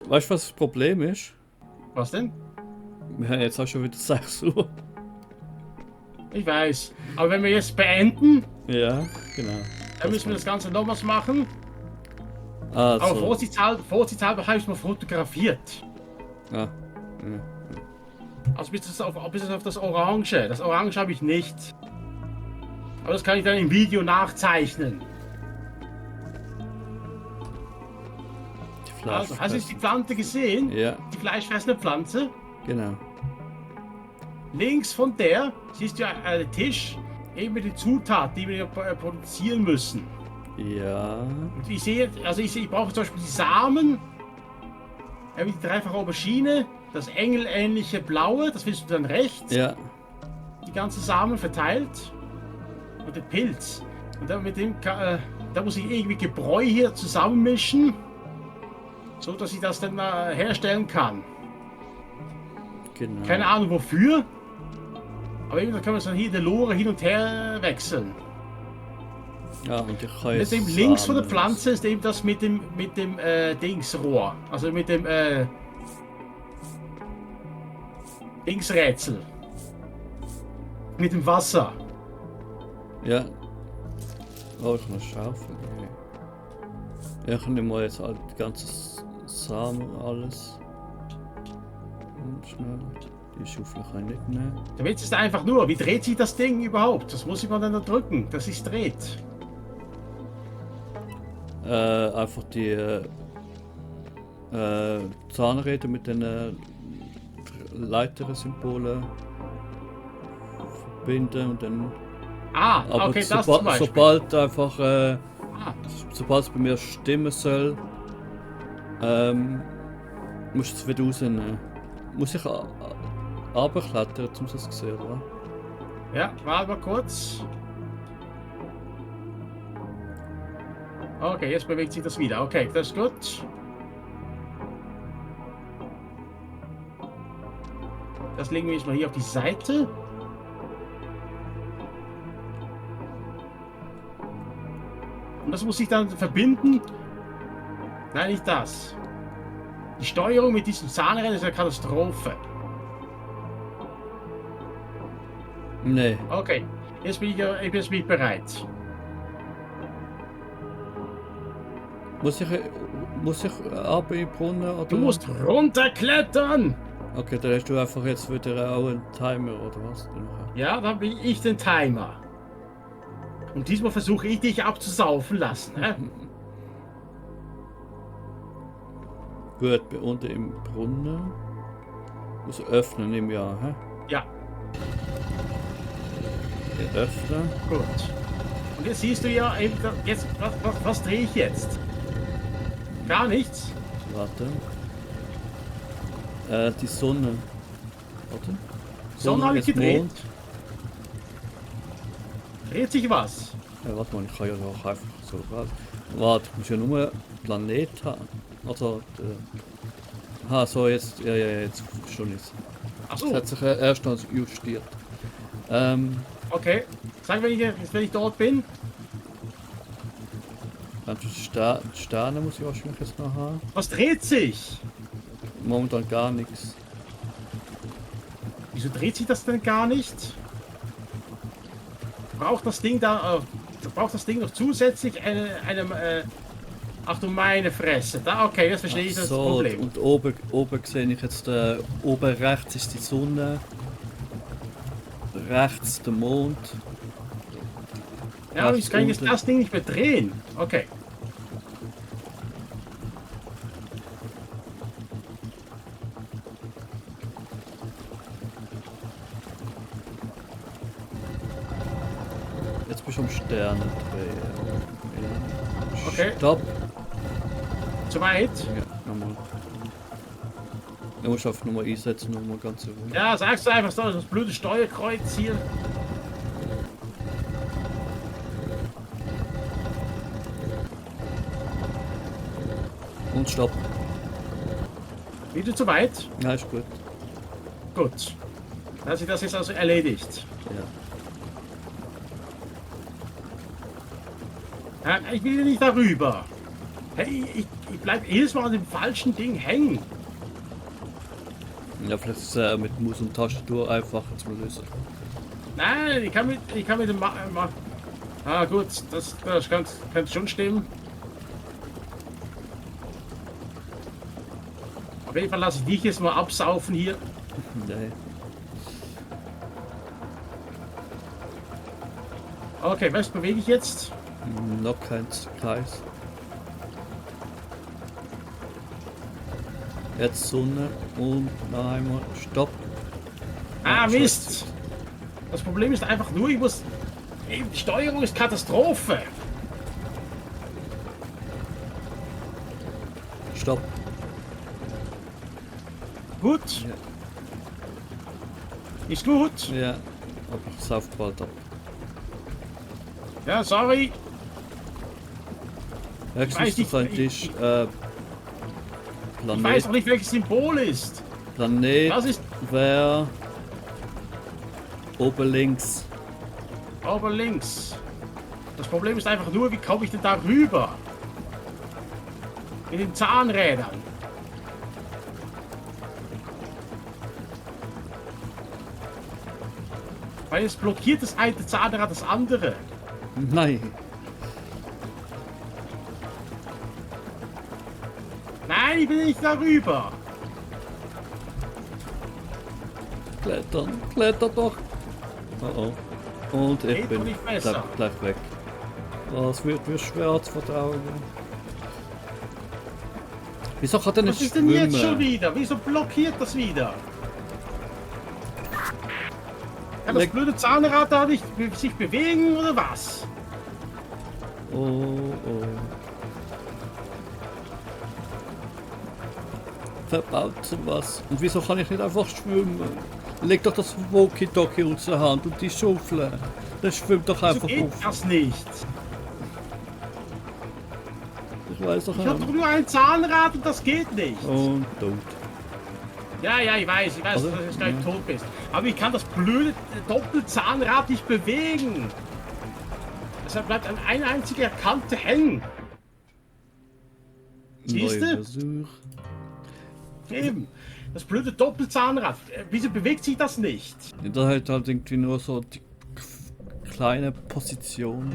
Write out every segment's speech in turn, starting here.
Weißt du, was das Problem ist? Was denn? Wir haben jetzt auch schon wieder 6 Uhr. Ich weiß. Aber wenn wir jetzt beenden, Ja, genau. dann müssen wir das Ganze nochmals machen. Aber Also. vorsichtshalber habe ich es mal fotografiert. Ja. Also bis auf das Orange. Das Orange habe ich nicht. Aber das kann ich dann im Video nachzeichnen. Die Also, hast du die Pflanze gesehen? Ja, Die fleischfressende Pflanze? genau. Links von der siehst du einen Tisch, eben mit den Zutaten, die wir produzieren müssen. Ja. Und ich brauche zum Beispiel die Samen, die dreifache Aubergine, das engelähnliche Blaue, das findest du dann rechts. Ja. Die ganzen Samen verteilt. Und den Pilz. Und dann mit dem, da muss ich irgendwie Gebräu hier zusammenmischen, so dass ich das dann herstellen kann. Genau. Keine Ahnung wofür. Aber eben, da können wir es dann hier in der Lore hin und her wechseln. Ja, und ich kann Jetzt jetzt. eben links von der Pflanze ist eben das mit dem Dingsrohr. Also mit dem Dingsrätsel. Mit dem Wasser. Ja. Oh, ich muss schaufeln. Okay. Ja, ich nehme mal jetzt halt die ganzen Samen und alles. Und schnell. Die Schaufel kann ich nicht nehmen. Der Witz ist einfach nur, wie dreht sich das Ding überhaupt? Das muss ich mal dann da drücken, dass es dreht. Einfach die Zahnräder mit den Leiter-Symbolen verbinden und dann. Ah, Aber okay, das zum Beispiel. sobald einfach, sobald es bei mir stimmen soll, muss ich es wieder rausnehmen. Muss ich runterklettern, um es zu sehen, oder? Ja, warte mal kurz. Okay, jetzt bewegt sich das wieder. Okay, das ist gut. Das legen wir jetzt mal hier auf die Seite. Und das muss ich dann verbinden. Nein, nicht das. Die Steuerung mit diesem Zahnrädern ist eine Katastrophe. Nee. Okay, jetzt bin ich bereit. Muss ich runter in den Brunnen, oder? Du musst runterklettern! Okay, dann hast du einfach jetzt wieder auch einen Timer, oder was? Ja, dann bin ich den Timer. Und diesmal versuche ich dich abzusaufen lassen. Hä? Gut, bin unten im Brunnen. Muss öffnen im Jahr, hä? Ja, Ich öffne. gut. Und jetzt siehst du ja, eben, jetzt, was drehe ich jetzt? Gar nichts. Warte. Die Sonne. Warte. Sonne habe ich jetzt gedreht. Mond. Dreht sich was? Warte mal, ich kann ja auch einfach so. Warte, ich muss ja nur einen Planet haben. Also, so jetzt. Ja, jetzt schon ist. Ach Es so, hat sich erst noch justiert. okay. Sag, wenn ich dort bin. Die Sterne muss ich wahrscheinlich jetzt noch haben. Was dreht sich? Momentan gar nichts. Wieso dreht sich das denn gar nicht? Braucht das Ding noch zusätzlich ach du meine Fresse. Da, okay, das verstehe ich, das So, Problem. und oben sehe ich jetzt, oben rechts ist die Sonne. Rechts der Mond. Ja, aber ich kann jetzt das Ding nicht mehr drehen. Okay. Jetzt bist du am Sternendrehen. Ja. Okay. Stopp. Zu weit? Ja, nochmal. Du musst auf Nummer einsetzen, nochmal ganz ruhig. Ja, sagst du einfach so, das blöde Steuerkreuz hier. Und stopp. Wieder zu weit? Ja, ist gut. Gut. Dann hat sich das jetzt also erledigt. Ja. Ja, ich will nicht darüber. Hey, ich bleib jedes Mal an dem falschen Ding hängen. Ja, vielleicht ist es mit Maus und Tastatur einfacher zu lösen. Nein, ich kann mit dem Ah gut, das kann schon stimmen. Auf jeden Fall lasse ich dich jetzt mal absaufen hier. Nee. Okay, was bewege ich jetzt? Noch kein Kreis. Jetzt Sonne und noch einmal Stopp. Ah, Scheiße. Mist! Das Problem ist einfach nur, die Steuerung ist Katastrophe. Stopp. Gut. Ja. Ist gut. Ja, aber ich sauf bald ab. Ja, sorry. Höchstens weiß nicht, das eigentlich Ich weiß Planet. noch nicht, welches Symbol ist. Planet Das ist wäre oben links. aber links. Das Problem ist einfach nur, wie komme ich denn da rüber? Mit den Zahnrädern. Weil es blockiert das eine Zahnrad das andere. Nein. Nein, ich will nicht darüber. Klettern. Kletter doch. Oh oh. Und ich Geht bin doch nicht besser. gleich weg. Oh, es wird mir schwer zu vertrauen. Wieso kann der nicht Was ist denn jetzt schon schwimmen? wieder? Wieso blockiert das wieder? Kann das Leg- blöde Zahnrad da nicht sich bewegen oder was? Oh oh. Verbaut was. Und wieso kann ich nicht einfach schwimmen? Leg doch das Walkie-Talkie aus der Hand und die Schaufel. Das schwimmt doch So einfach geht auf. das nicht. Ich weiß doch Ich habe nicht. doch nur ein Zahnrad und das geht nicht. Und tot. Ja, ich weiß, Also, dass du gleich ja. tot bist. Aber ich kann das blöde Doppelzahnrad nicht bewegen. Deshalb bleibt eine einzige Kante hängen. Siehste? Neuer Versuch. Eben. Das blöde Doppelzahnrad. Wieso bewegt sich das nicht? Da halt irgendwie nur so die kleine Position,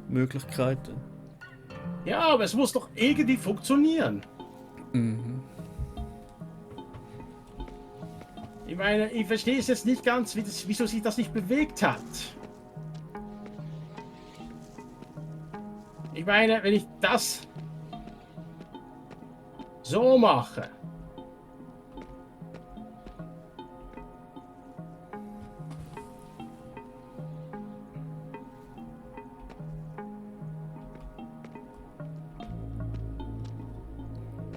Möglichkeiten. Ja, aber es muss doch irgendwie funktionieren. Mhm. Ich meine, ich verstehe es jetzt nicht ganz, wieso sich das nicht bewegt hat. Ich meine, wenn ich das so mache.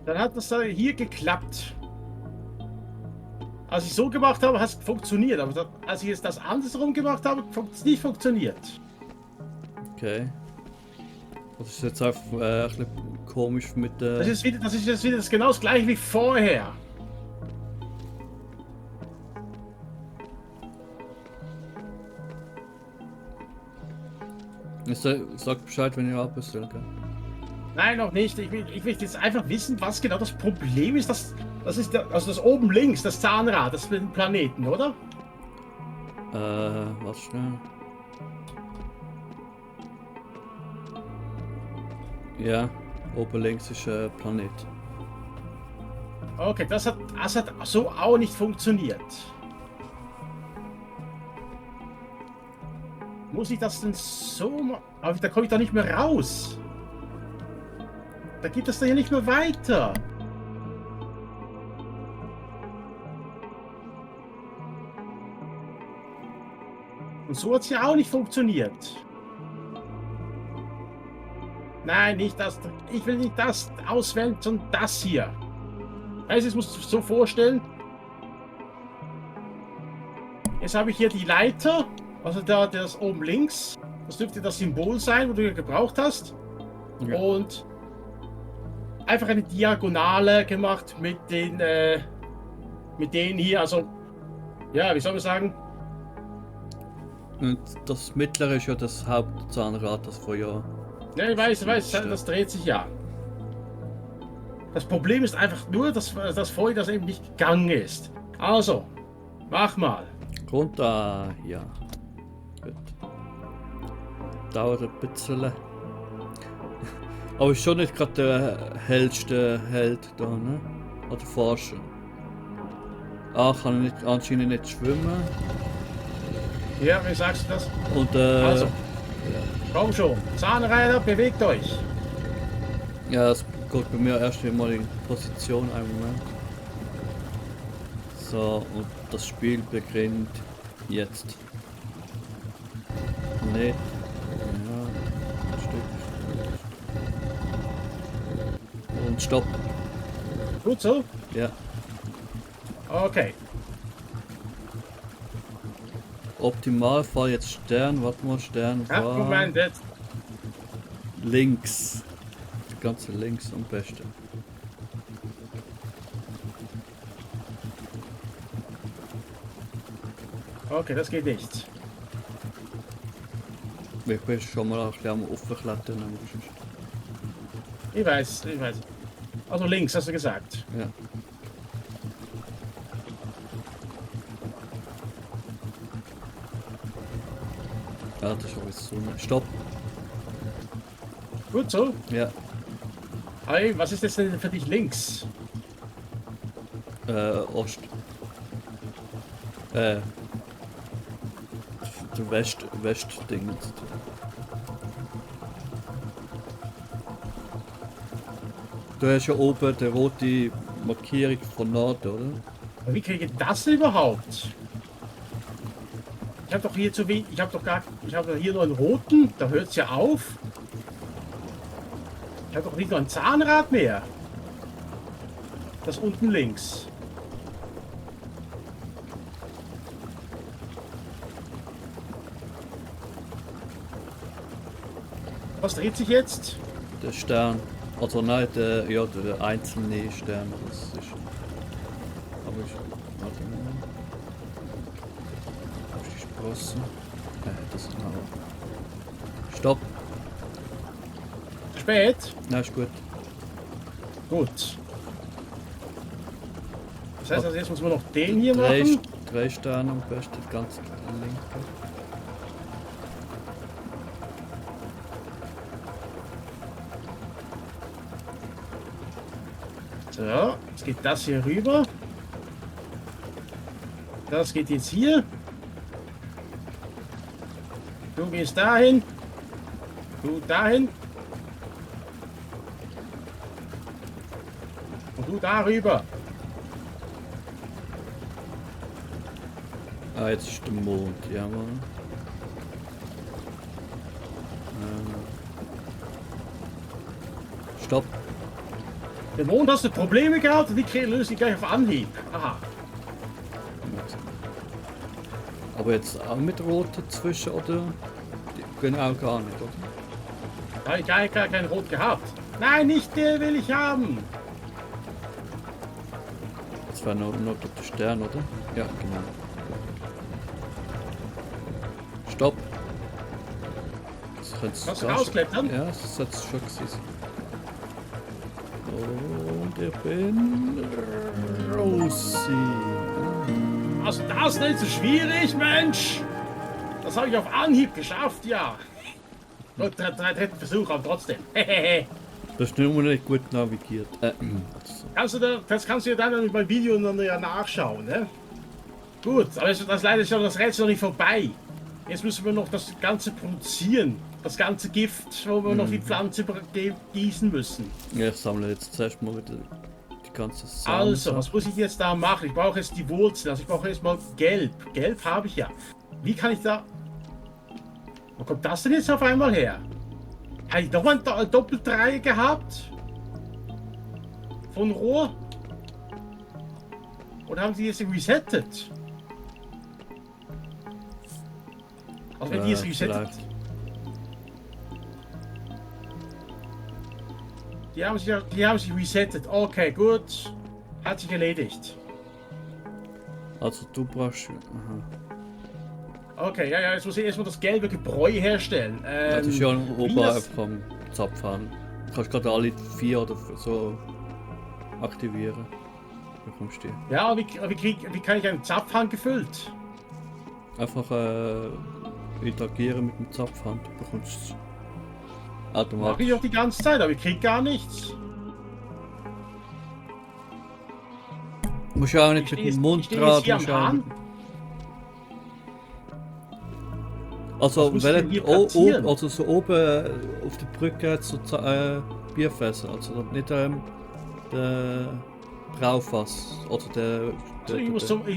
Dann hat das da hier geklappt. Als ich so gemacht habe, hat es funktioniert. Aber als ich jetzt das andersrum gemacht habe, hat es nicht funktioniert. Okay. Das ist jetzt einfach ein bisschen komisch mit der. Das ist jetzt wieder genau das gleiche wie vorher. Sag Bescheid, wenn ihr abbestellen könnt. Nein, noch nicht. Ich will jetzt einfach wissen, was genau das Problem ist. Das ist also das oben links, das Zahnrad, das mit dem Planeten, oder? Was schnell. Ja, oben links ist Planet. Okay, das hat so auch nicht funktioniert. Muss ich das denn so machen? Aber da komme ich doch nicht mehr raus. Da geht das doch hier nicht mehr weiter. Und so hat es ja auch nicht funktioniert. Nein, nicht das. Ich will nicht das auswählen, sondern das hier. Also, jetzt musst du dir so vorstellen. Jetzt habe ich hier die Leiter. Also da das oben links. Das dürfte das Symbol sein, wo du gebraucht hast. Ja. Und einfach eine Diagonale gemacht mit denen hier. Also, ja, wie soll man sagen? Und das mittlere ist ja das Hauptzahnrad, das vorher. Ja, ich weiß, das dreht sich ja. Das Problem ist einfach nur, dass das Feuer das eben nicht gegangen ist. Also, mach mal. Runter, ja. Gut. Dauert ein bisschen. Aber ist schon nicht gerade der hellste Held da, ne? Oder Forscher. Ah, kann nicht, anscheinend nicht schwimmen. Ja, wie sagst du das? Und Also, komm schon. Zahnräder, bewegt euch. ja, es geht bei mir erst mal in Position einen Moment. So, und das Spiel beginnt jetzt. Nicht. Ja, ein Stück. Und stopp. Gut so? Ja. Okay. Optimalfall jetzt Stern. Warte mal, Stern Ja, war Moment, jetzt. links. Das ganze links am besten. Okay, das geht nicht. Ich bin schon mal ein bisschen am Aufklettern. aber sonst- Ich weiß, ich weiß. Also links, hast du gesagt. Ja. Ja, das ist aber jetzt so. Stopp. Gut so. Ja. Hey, was ist jetzt denn für dich links? Ost. Der West-Ding. Du hast ja oben die rote Markierung von Norden, oder? Wie kriege ich das denn überhaupt? Ich habe doch hier zu wenig. Ich habe hier nur einen roten. Da hört es ja auf. Ich habe doch nicht nur ein Zahnrad mehr. Das unten links. Was dreht sich jetzt? Der Stern. Also nein, der einzelne Stern. Das ist. Aber ich. Warte mal. Wo ist die Sprossen? Das ist noch. Stopp! Spät. Na, ist gut. Gut. Das heißt, also jetzt muss man noch den hier machen. Drei Sterne am besten, ganz linke. So, jetzt geht das hier rüber. Das geht jetzt hier. Du gehst dahin. Du dahin. Und du darüber. Ah, jetzt ist der Mond, ja Mann. Stopp. Der Mond hast du Probleme gehabt und die löst sich gleich auf Anhieb. Aha. Aber jetzt auch mit Rot dazwischen, oder? Die können auch gar nicht, oder? Da habe ich gar kein Rot gehabt. Nein, nicht der will ich haben. Das war noch der Stern, oder? Ja, genau. Stopp! Das könnte Kannst du sogar rausklettern? Ja, das hat es schon gesehen. Und ich bin Rosi. Also das ist nicht so schwierig, Mensch. Das habe ich auf Anhieb geschafft, ja. Gut, dritten Versuch, aber trotzdem. Das ist nur nicht gut navigiert. So. Das kannst du ja dann beim Video dann ja nachschauen, ne? Gut, aber das leider ist ja das Rätsel noch nicht vorbei. Jetzt müssen wir noch das Ganze produzieren. Das ganze Gift, wo wir noch die Pflanze gießen müssen. Ja, ich sammle jetzt zuerst mal wieder die ganze Samen. Also, was muss ich jetzt da machen? Ich brauche jetzt die Wurzeln. Also ich brauche jetzt mal Gelb. Gelb habe ich ja. Wie kann ich da... Wo kommt das denn jetzt auf einmal her? Habe ich nochmal ein Doppeldreieck gehabt? Von Rohr? Oder haben sie jetzt resettet? Also wenn die jetzt resettet... vielleicht. Die haben sich resettet. Okay, gut. Hat sich erledigt. Also du brauchst... Aha. Okay, ja, jetzt muss ich erstmal das gelbe Gebräu herstellen. Das ist ja wie oben das- einfach am Zapfen. Du kannst gerade alle 4 oder so aktivieren. Bekommst du die. Ja, wie kann ich einen Zapfhahn gefüllt? Einfach interagieren mit dem Zapfhahn. Du bekommst es Mach ich automatisch. doch die ganze Zeit, aber ich krieg gar nichts. Du musst ja auch nicht Ich mit dem stehe Mund jetzt dran. hier am Hahn. Also, Was muss ich denn hier wenn platzieren? also so oben auf der Brücke hat so Bierfässer, also nicht der Braufass. Oder Also ich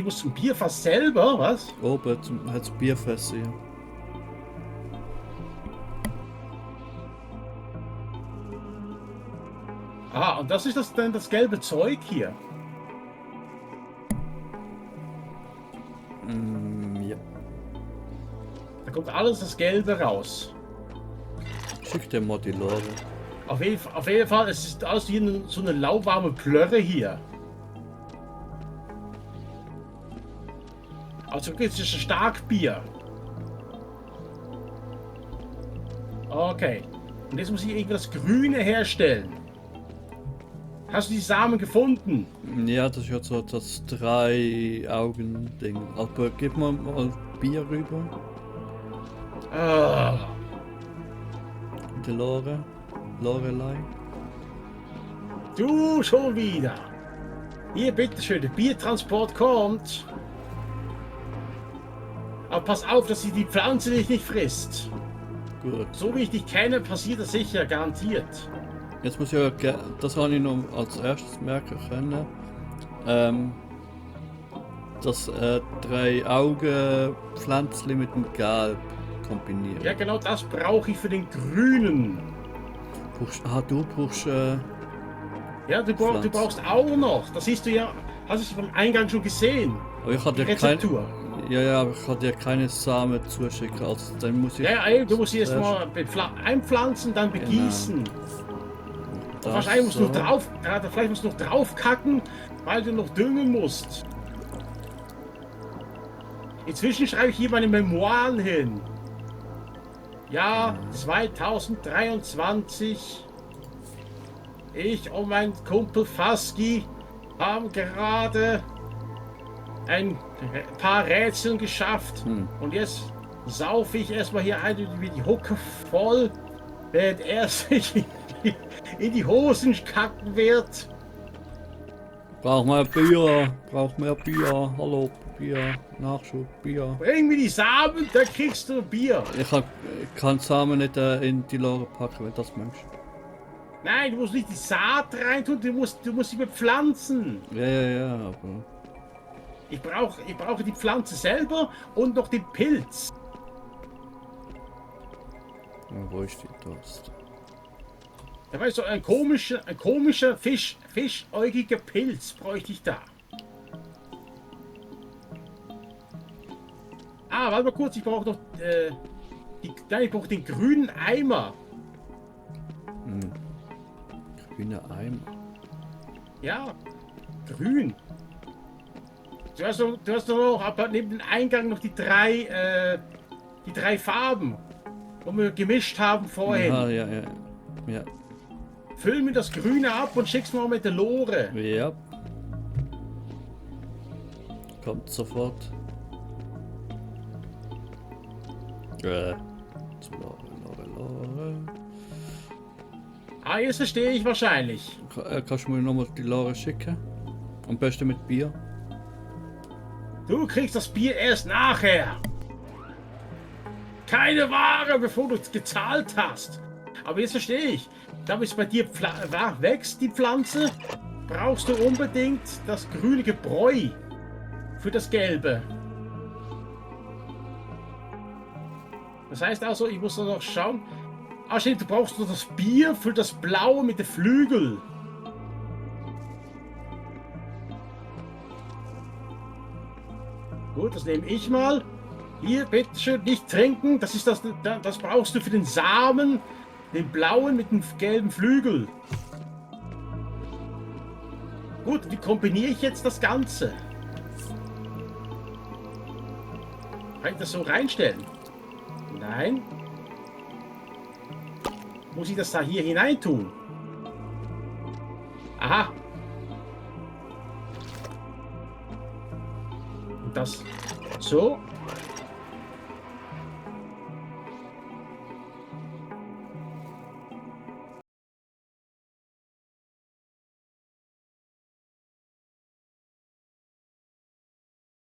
muss zum Bierfass selber, was? oben hat es Bierfässer, ja. Ah, und das ist dann das gelbe Zeug hier. Ja. Da kommt alles das Gelbe raus. Schick dir mal die Lore. Auf jeden Fall, es ist alles wie so eine lauwarme Plörre hier. Also es ist ein Starkbier. Okay. Und jetzt muss ich irgendwas Grüne herstellen. Hast du die Samen gefunden? Ja, das ist ja so das 3-Augen-Ding. Aber gib mal Bier rüber. Ah, Die Lorelei. du schon wieder. Hier, bitteschön, der Biertransport kommt. Aber pass auf, dass sie die Pflanze nicht frisst. Gut. So wie ich dich kenne, passiert das sicher, garantiert. Jetzt muss ich ja, das habe ich noch als erstes merken können. Das 3-Augen-Pflänzchen mit dem Gelb kombinieren. Ja, genau das brauche ich für den Grünen. Du brauchst. Ja, du Pflanze. brauchst auch noch. Das siehst du ja, hast du beim Eingang schon gesehen. Aber ich hatte Die ja keine. Rezeptur. Ja, aber ich hatte ja keine Samen zuschicken. Also dann muss ich. Ja, ey, du musst sie erst mal einpflanzen, dann begießen. Das Wahrscheinlich musst du noch so. vielleicht musst du noch drauf kacken, weil du noch düngen musst. Inzwischen schreibe ich hier meine Memoiren hin. Ja, 2023. Ich und mein Kumpel Faski haben gerade ein paar Rätseln geschafft. Und jetzt saufe ich erstmal hier wie die Hucke voll, während er sich in die Hosen kacken wird. Brauch mehr Bier. Hallo, Bier. Nachschub, Bier. Bring mir die Samen, dann kriegst du Bier. Kann Samen nicht in die Lore packen, wenn du das möchtest. Nein, du musst nicht die Saat reintun, du musst sie bepflanzen. Ja, aber. Ich brauche die Pflanze selber und noch den Pilz. Wo ist die Durst? Da weißt du, ein komischer fischäugiger Pilz bräuchte ich da. Ah, warte mal kurz, ich brauche noch ich brauche den grünen Eimer. Grüne Eimer. Ja, grün. Du hast doch noch aber neben dem Eingang noch die drei Farben, wo wir gemischt haben vorhin. Ja. Füll mir das Grüne ab und schick's mal mit der Lore. Ja. Kommt sofort. Zu Lore. Ah, jetzt verstehe ich wahrscheinlich. Kannst du mir nochmal die Lore schicken? Am besten mit Bier. Du kriegst das Bier erst nachher. Keine Ware, bevor du gezahlt hast. Aber jetzt verstehe ich. Damit es bei dir wächst, die Pflanze, brauchst du unbedingt das grüne Gebräu für das Gelbe. Das heißt also, ich muss noch schauen. Ah, stimmt, du brauchst noch das Bier für das Blaue mit den Flügeln. Gut, das nehme ich mal. Hier, bitteschön, nicht trinken. Das ist das brauchst du für den Samen, den blauen mit dem gelben Flügel. Gut, wie kombiniere ich jetzt das Ganze? Kann ich das so reinstellen? Nein. Muss ich das da hier hinein tun? Aha. Und das so.